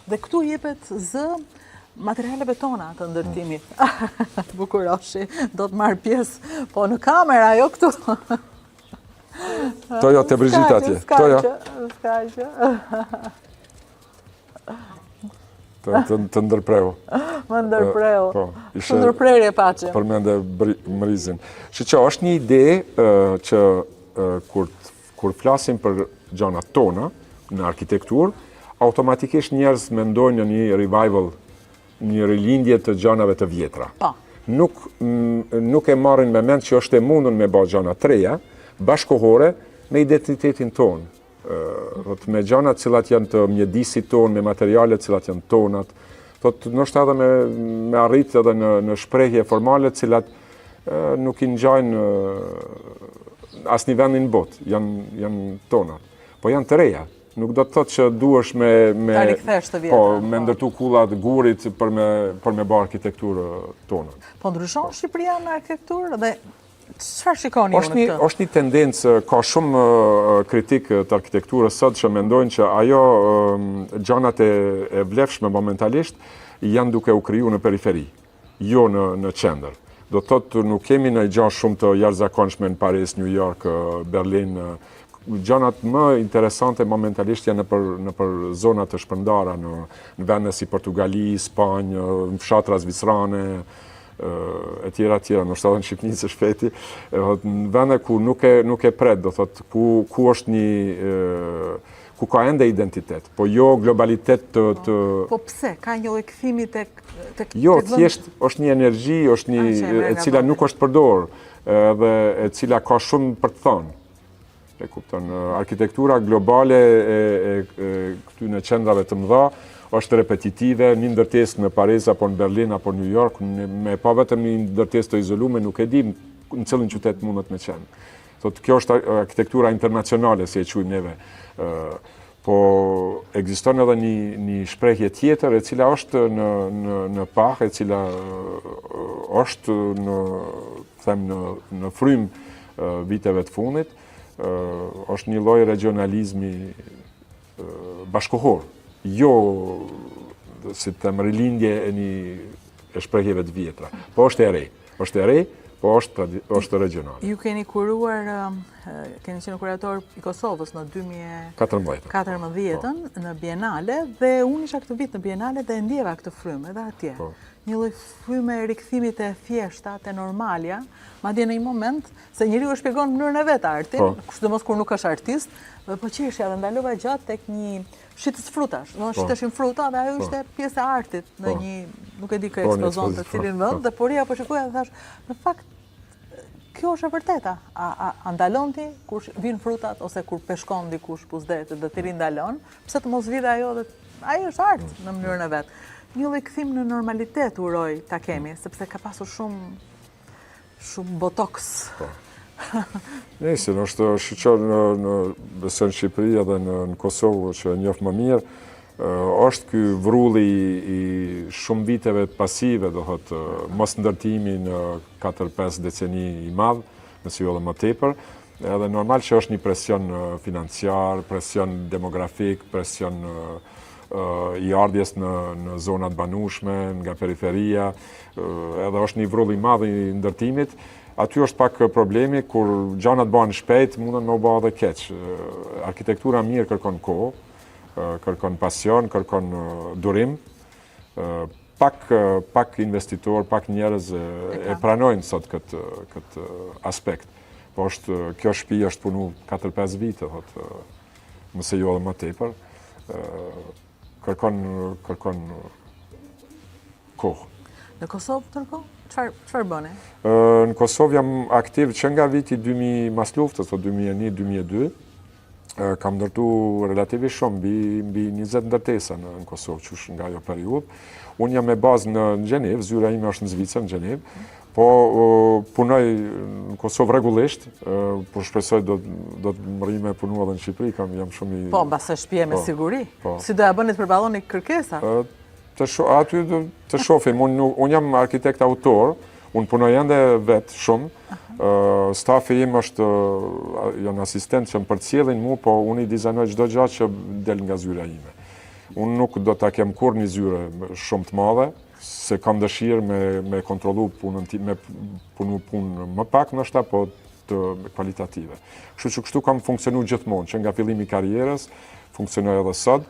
Dhe këtu jepet zë materialeve tona të ndërtimit. Bukuroshi, do të marrë pjesë, po në kamera, jo këtu. Tojo të Brigitte atje. Tojo. Të ndërpreu. Më ndërpreu. Të ndërprerje pache. Përmende Mrizin. Që është një ide që kur flasim për gjanat tona në arkitektur, automatikisht njerëz mendojnë në një revival, një rilindje të gjanave të vjetra. Nuk e marrin me mend që është e mundun me bë gjana të reja, bashkohore me identitetin tonë. Me gjanat cilat janë të mjedisit tonë, me materialet cilat janë tonat, nështë edhe me arrit edhe në shprehje formale cilat nuk i ngjajnë asnjë vendin botë, janë tonat, po janë të reja. Nuk do të thotë që duhesh me ndërtu kullat gurit për me bë arkitekturë tonë. Po ndryshon Shqipëria në arkitekturë dhe çfarë shikoni ju në këtë? Është një tendencë, ka shumë kritik të arkitekturës sot që mendojnë që ajo gjanat e vlefshme momentalisht janë duke u kriju në periferi, jo në qendër. Do të thotë nuk kemi në gjë shumë të jashtëzakonshme në Paris, New York, Berlin. Gjanat më interesante momentalisht janë në për zonat të shpërndara, në vende si Portugali, Spanjë, në fshatra zvicrane, e tjera, nështë edhe në Shqipëni së shpeti, në vende ku nuk e pret, do thotë, ku është ku ka ende identitet, po jo globalitet të... Po pse? Ka një lloj kthimi tek jo, thjesht është një energji, është një e cila nuk është përdorur, dhe e cila ka shumë për të thënë. E kupton, arkitektura globale e këtyre qendrave të mëdha është repetitive, një ndërtesë në Paris apo në Berlin apo në New York, me pa vetëm një ndërtesë të izoluar, nuk e di në cilin qytet mundet me qenë. Thotë, kjo është arkitektura internacionale, si e quajmë neve. Po ekziston edhe një shprehje tjetër e cila është në pah, e cila është në frym viteve të fundit, është një lloj regionalizmi bashkohor. Jo si të them rilindje e shprehjeve të vjetra. Po është e re. Është e re, po është regional. Ju keni kuruar, keni qenë kurator i Kosovës në 2014 në Bienale, dhe unë isha këtë vit në Bienale dhe ndjeva këtë frymë edhe atje. Një lloj fryme e rikthimit e thjeshta, të normalja, madje në një moment se njeriu e shpjegon në mënyrën e vet artin, sidomos kur nuk është artist, po qeshja dhe ndalova gjatë tek një shitës frutash. Shiteshin fruta dhe ajo ishte pjesë e artit në një, nuk e di kë ekspozon të cilin vend, dhe poria po shikoja dhe thash, në fakt kjo është e vërteta. A ndalon ti kur vijnë frutat ose kur peshkon dikush puzdet dhe ti rindalon, pse të mos vijë ajo dhe ajo është art në mënyrën e vet. Një lloj kthim në normalitet uroj ta kemi, sepse ka pasur shumë botoks. Nëse është shqyqor në besën Shqipëri edhe në Kosovë që e njoh më mirë, është ky vrulli i shumë viteve të pasive, do thotë mos ndërtimi në 4-5 deceni i madh, nëse jo edhe më tepër, edhe normal që është një presion financiar, presion demografik, presion i ardhjes në zonat banueshme, nga periferia, edhe është një vrrull i madh i ndërtimit. Aty është pak problemi, kur gjanat bëhen shpejt, mundën me u bë edhe keq. Arkitektura mirë kërkon kohë, kërkon pasion, kërkon durim. Pak investitor, pak njerëz e pranojnë sot këtë aspekt. Po kjo shtëpi është punu 4-5 vite, mëse jo edhe më tepër. Kërkon kohë. Në Kosovë tërkohë? Çfarë bëni? Në Kosovë jam aktiv që nga viti 2000 mas luftës, 2001-2002. Kam ndërtu relativisht shumë, mbi 20 ndërtesa në Kosovë, qysh nga ajo periudhë. Unë jam me bazë në Gjenevë, zyra ime është në Zvicër, në Gjenevë, po punoj në Kosovë rregullisht, por shpresoj do të më rri me punu edhe në Shqipëri, jam shumë i... Po, mbase shtëpia me siguri. Si do ja bëni të përballoni kërkesa? Aty të shohim, unë jam arkitekt autor, unë punoj ende vetë shumë, stafi im janë asistent që më përcjellin mu, po unë i dizajnoj çdo gjë që del nga zyra ime. Unë nuk do ta kem kur një zyre shumë të madhe, se kam dëshirë me kontrollu me punu punë më pak ndoshta, po të kvalitative. Kështu që kështu kam funksionu gjithmonë, që nga fillimi i karrierës, funksionoj edhe sot.